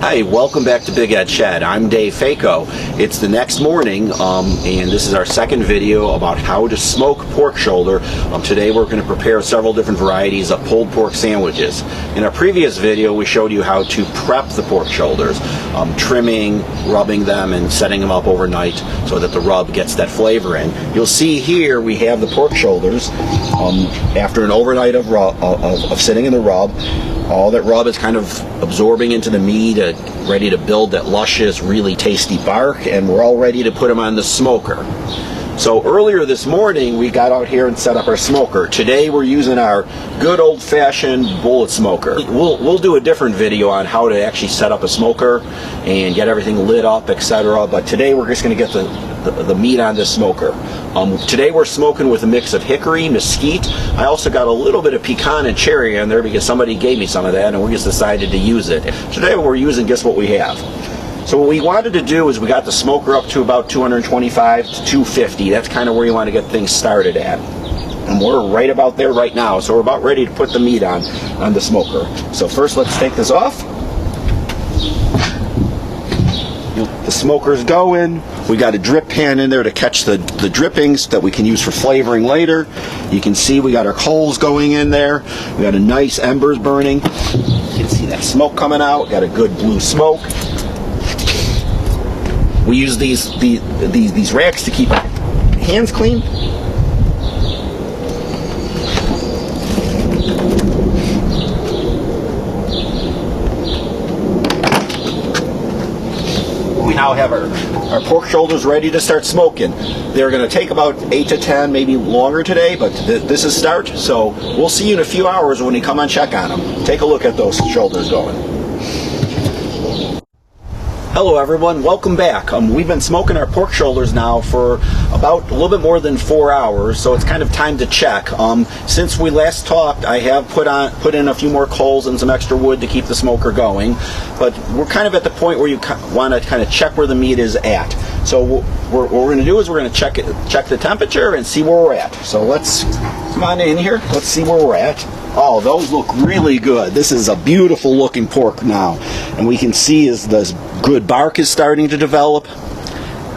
Hi, welcome back to Big Ed Shed. I'm Dave Fako. It's the next morning, and this is our second video about how to smoke pork shoulder. Today we're going to prepare several different varieties of pulled pork sandwiches. In our previous video, we showed you how to prep the pork shoulders, trimming, rubbing them, and setting them up overnight so that the rub gets that flavor in. You'll see here we have the pork shoulders after an overnight of sitting in the rub. All that rub is kind of absorbing into the meat, ready to build that luscious, really tasty bark, and we're all ready to put them on the smoker. So earlier this morning, we got out here and set up our smoker. Today we're using our good old-fashioned bullet smoker. We'll do a different video on how to actually set up a smoker and get everything lit up, etc. But today we're just going to get the meat on this smoker. Today we're smoking with a mix of hickory, mesquite. I also got a little bit of pecan and cherry in there because somebody gave me some of that and we just decided to use it. Today we're using just what we have. So what we wanted to do is we got the smoker up to about 225 to 250. That's kind of where you want to get things started at. And we're right about there right now. So we're about ready to put the meat on the smoker. So first let's take this off. The smoker's going. We got a drip pan in there to catch the drippings that we can use for flavoring later. You can see we got our coals going in there. We got a nice embers burning. You can see that smoke coming out. Got a good blue smoke. We use these racks to keep our hands clean. We now have our pork shoulders ready to start smoking. They're going to take about 8 to 10, maybe longer today, but this is start. So we'll see you in a few hours when you come and check on them. Take a look at those shoulders going. Hello everyone, welcome back. We've been smoking our pork shoulders now for about a little bit more than 4 hours, so it's kind of time to check. Since we last talked, I have put in a few more coals and some extra wood to keep the smoker going, but we're kind of at the point where you want to kind of check where the meat is at. So what we're going to do is we're going to check the temperature and see where we're at. So let's come on in here. Let's see where we're at. Oh, those look really good. This is a beautiful looking pork now. And we can see as the good bark is starting to develop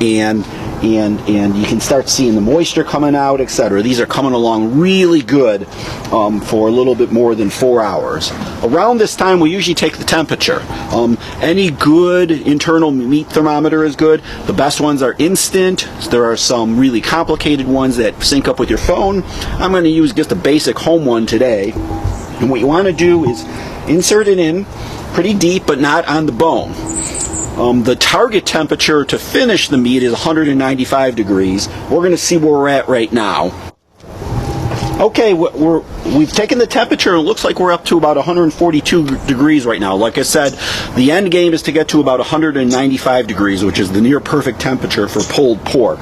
and you can start seeing the moisture coming out, etc. These are coming along really good for a little bit more than 4 hours. Around this time we usually take the temperature. Any good internal meat thermometer is good. The best ones are instant. There are some really complicated ones that sync up with your phone. I'm going to use just a basic home one today. And what you want to do is insert it in pretty deep but not on the bone. The target temperature to finish the meat is 195 degrees. We're going to see where we're at right now. Okay, we've taken the temperature and it looks like we're up to about 142 degrees right now. Like I said, the end game is to get to about 195 degrees, which is the near perfect temperature for pulled pork.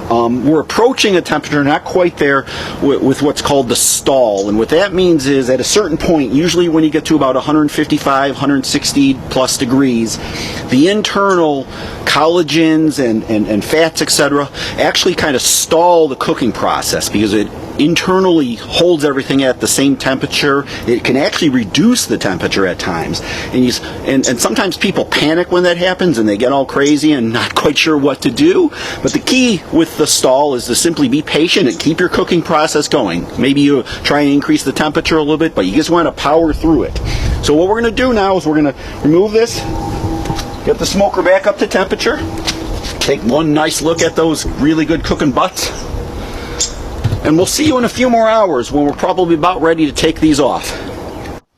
We're approaching a temperature not quite there with what's called the stall, and what that means is at a certain point, usually when you get to about 155, 160 plus degrees, the internal collagens and fats, etc., actually kind of stall the cooking process because it internally holds everything at the same temperature. It can actually reduce the temperature at times, and sometimes people panic when that happens and they get all crazy and not quite sure what to do. But the key with the stall is to simply be patient and keep your cooking process going. Maybe you try and increase the temperature a little bit, but you just want to power through it. So what we're going to do now is we're going to remove this, get the smoker back up to temperature, take one nice look at those really good cooking butts, and we'll see you in a few more hours when we're probably about ready to take these off.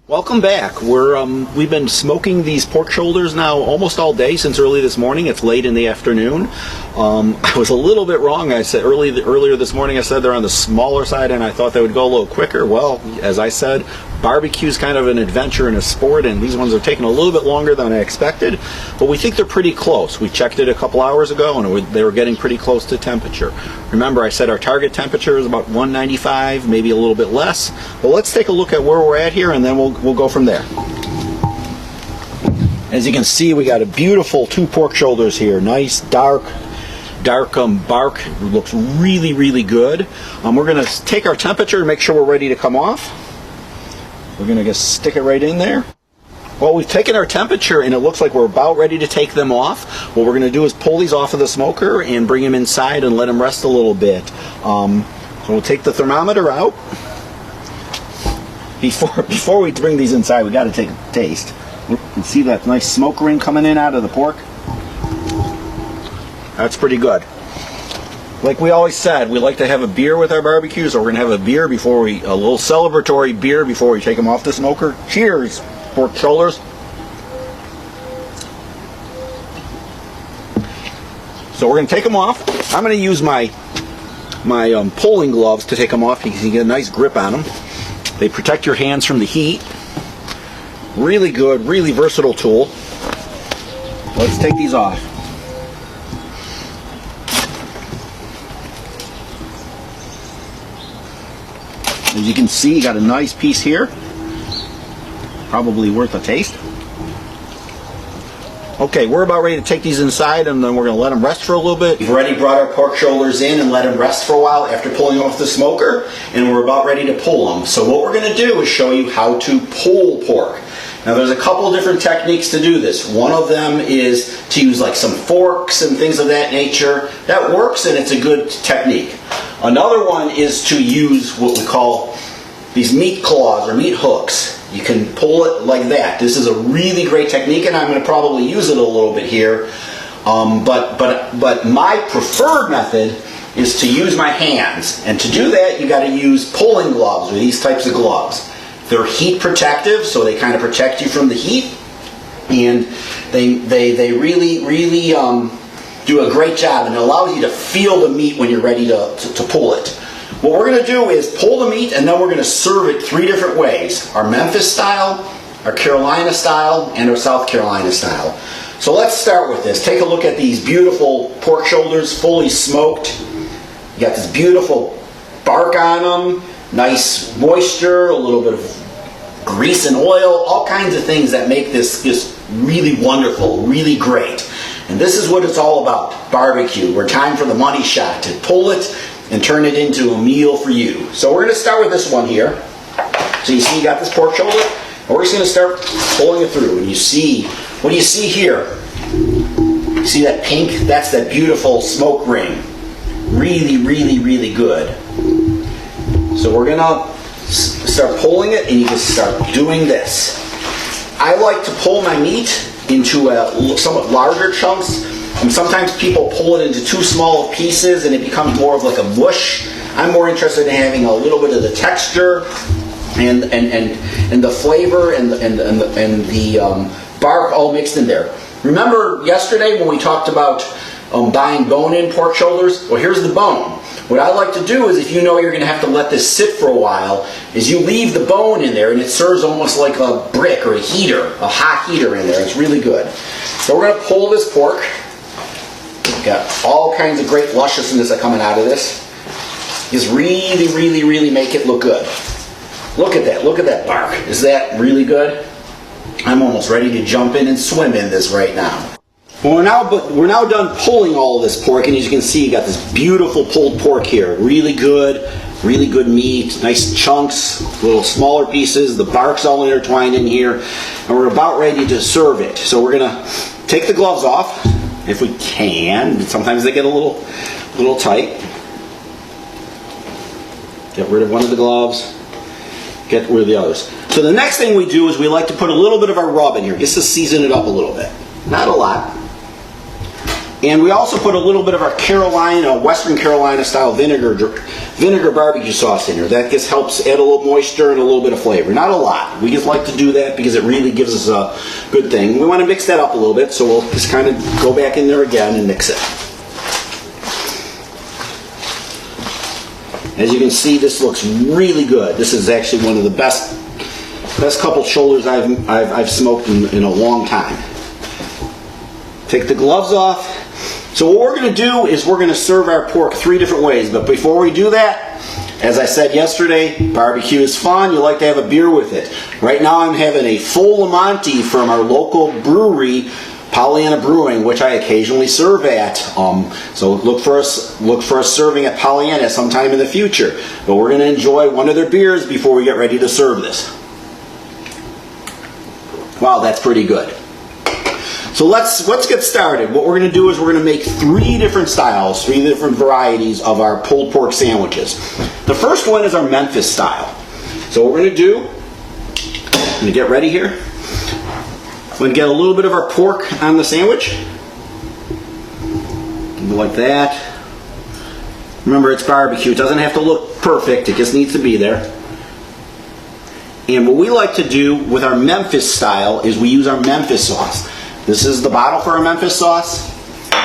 Welcome back. We've been smoking these pork shoulders now almost all day since early this morning. It's late in the afternoon. I was a little bit wrong. I said earlier this morning I said they're on the smaller side and I thought they would go a little quicker. Well, as I said, barbecue's kind of an adventure and a sport, and these ones are taking a little bit longer than I expected, but we think they're pretty close. We checked it a couple hours ago and they were getting pretty close to temperature. Remember, I said our target temperature is about 195, maybe a little bit less. But let's take a look at where we're at here and then we'll go from there. As you can see, we got a beautiful 2 pork shoulders here. Nice dark bark. It looks really, really good. We're going to take our temperature and make sure we're ready to come off. We're going to just stick it right in there. Well, we've taken our temperature and it looks like we're about ready to take them off. What we're going to do is pull these off of the smoker and bring them inside and let them rest a little bit. So we'll take the thermometer out. Before we bring these inside, we got to take a taste. You can see that nice smoke ring coming in out of the pork. That's pretty good. Like we always said, we like to have a beer with our barbecue, so we're going to have a little celebratory beer before we take them off the smoker. Cheers, pork shoulders. So we're going to take them off. I'm going to use my pulling gloves to take them off because you get a nice grip on them. They protect your hands from the heat. Really good, really versatile tool. Let's take these off. As you can see, you got a nice piece here. Probably worth a taste. Okay, we're about ready to take these inside and then we're going to let them rest for a little bit. We've already brought our pork shoulders in and let them rest for a while after pulling off the smoker, and we're about ready to pull them. So what we're going to do is show you how to pull pork. Now there's a couple of different techniques to do this. One of them is to use like some forks and things of that nature. That works and it's a good technique. Another one is to use what we call these meat claws or meat hooks. You can pull it like that. This is a really great technique, and I'm going to probably use it a little bit here. But my preferred method is to use my hands, and to do that, you got to use pulling gloves or these types of gloves. They're heat protective, so they kind of protect you from the heat, and they really do a great job, and it allows you to feel the meat when you're ready to pull it. What we're going to do is pull the meat and then we're going to serve it 3 different ways. Our Memphis style, our Carolina style, and our South Carolina style. So let's start with this. Take a look at these beautiful pork shoulders, fully smoked. You got this beautiful bark on them, nice moisture, a little bit of grease and oil, all kinds of things that make this just really wonderful, really great. And this is what it's all about, barbecue. We're time for the money shot, to pull it and turn it into a meal for you. So we're going to start with this one here. So you see you got this pork shoulder, and we're just going to start pulling it through. And you see, what do you see here? You see that pink? That's that beautiful smoke ring. Really, really, really good. So we're going to start pulling it, and you can start doing this. I like to pull my meat into somewhat larger chunks. And sometimes people pull it into too small of pieces and it becomes more of like a mush. I'm more interested in having a little bit of the texture and the flavor and the bark all mixed in there. Remember yesterday when we talked about buying bone-in pork shoulders? Well, here's the bone. What I like to do is, if you know you're going to have to let this sit for a while, is you leave the bone in there and it serves almost like a brick or a heater, a hot heater in there. It's really good. So we're going to pull this pork. Got all kinds of great lusciousness that coming out of this. Just really, really, really make it look good. Look at that. Look at that bark. Is that really good? I'm almost ready to jump in and swim in this right now. Well, we're now done pulling all of this pork, and as you can see, you got this beautiful pulled pork here. Really good meat, nice chunks, little smaller pieces. The bark's all intertwined in here, and we're about ready to serve it. So we're gonna take the gloves off. If we can. Sometimes they get a little tight. Get rid of one of the gloves. Get rid of the others. So the next thing we do is we like to put a little bit of our rub in here, just to season it up a little bit. Not a lot. And we also put a little bit of our Western Carolina style vinegar barbecue sauce in here. That just helps add a little moisture and a little bit of flavor. Not a lot. We just like to do that because it really gives us a good thing. We want to mix that up a little bit, so we'll just kind of go back in there again and mix it. As you can see, this looks really good. This is actually one of the best couple shoulders I've smoked in a long time. Take the gloves off. So what we're going to do is we're going to serve our pork 3 different ways. But before we do that, as I said yesterday, barbecue is fun. You like to have a beer with it. Right now I'm having a full Lemont from our local brewery, Pollyanna Brewing, which I occasionally serve at. So look for us serving at Pollyanna sometime in the future. But we're going to enjoy one of their beers before we get ready to serve this. Wow, that's pretty good. So let's get started. What we're going to do is we're going to make 3 different styles, 3 different varieties of our pulled pork sandwiches. The first one is our Memphis style. So what we're going to do, I'm going to get ready here. I'm going to get a little bit of our pork on the sandwich. Like that. Remember, it's barbecue. It doesn't have to look perfect. It just needs to be there. And what we like to do with our Memphis style is we use our Memphis sauce. This is the bottle for our Memphis sauce.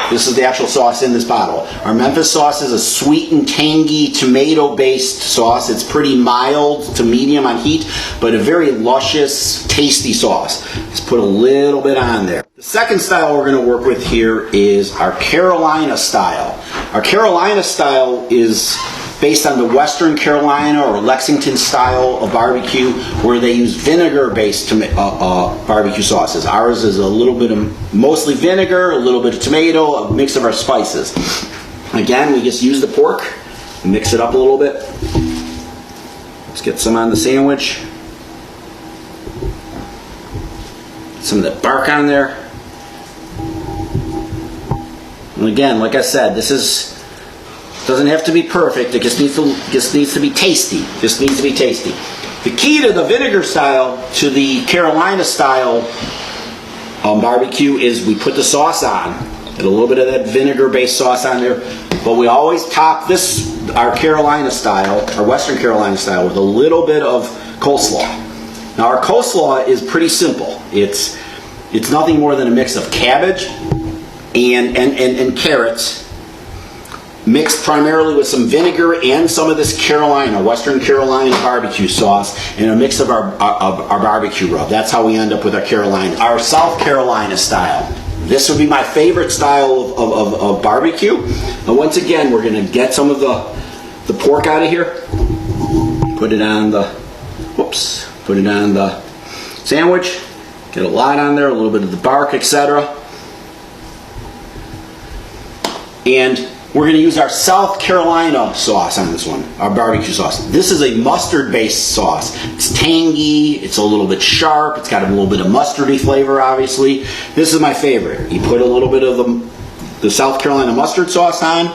This is the actual sauce in this bottle. Our Memphis sauce is a sweet and tangy tomato-based sauce. It's pretty mild to medium on heat, but a very luscious, tasty sauce. Let's put a little bit on there. The second style we're going to work with here is our Carolina style. Our Carolina style is based on the Western Carolina or Lexington style of barbecue, where they use vinegar-based barbecue sauces. Ours is a little bit of mostly vinegar, a little bit of tomato, a mix of our spices. Again, we just use the pork, mix it up a little bit. Let's get some on the sandwich. Get some of that bark on there. And again, like I said, this doesn't have to be perfect. It just needs to be tasty. Just needs to be tasty. The key to the vinegar style to the Carolina style barbecue is we put the sauce on. Get a little bit of that vinegar-based sauce on there, but we always top our Carolina style, our Western Carolina style, with a little bit of coleslaw. Now our coleslaw is pretty simple. It's nothing more than a mix of cabbage and carrots, mixed primarily with some vinegar and some of this Western Carolina barbecue sauce, and a mix of our barbecue rub. That's how we end up with our Carolina. Our South Carolina style. This would be my favorite style of barbecue. And once again, we're going to get some of the pork out of here. Put it on the sandwich. Get a lot on there, a little bit of the bark, etc. And we're going to use our South Carolina sauce on this one, our barbecue sauce. This is a mustard-based sauce. It's tangy, it's a little bit sharp, it's got a little bit of mustardy flavor, obviously. This is my favorite. You put a little bit of the South Carolina mustard sauce on,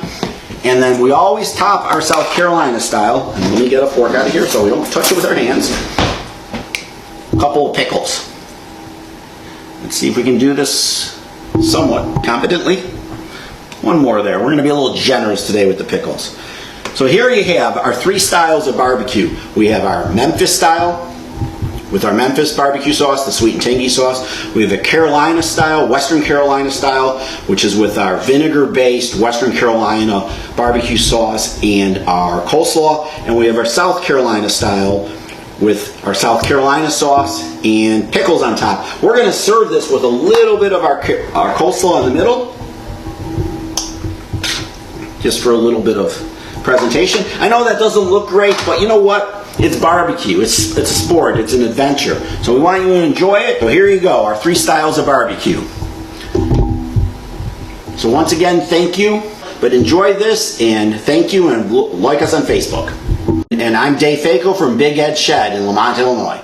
and then we always top our South Carolina style. And let me get a fork out of here so we don't touch it with our hands. A couple of pickles. Let's see if we can do this somewhat competently. One more there. We're going to be a little generous today with the pickles. So here you have our 3 styles of barbecue. We have our Memphis style with our Memphis barbecue sauce, the sweet and tangy sauce. We have a Carolina style, Western Carolina style, which is with our vinegar-based Western Carolina barbecue sauce and our coleslaw. And we have our South Carolina style with our South Carolina sauce and pickles on top. We're going to serve this with a little bit of our coleslaw in the middle, just for a little bit of presentation. I know that doesn't look great, but you know what? It's barbecue. It's a sport. It's an adventure. So we want you to enjoy it. So here you go, our 3 styles of barbecue. So once again, thank you. But enjoy this, and thank you, and like us on Facebook. And I'm Dave Fako from Big Ed Shed in Lemont, Illinois.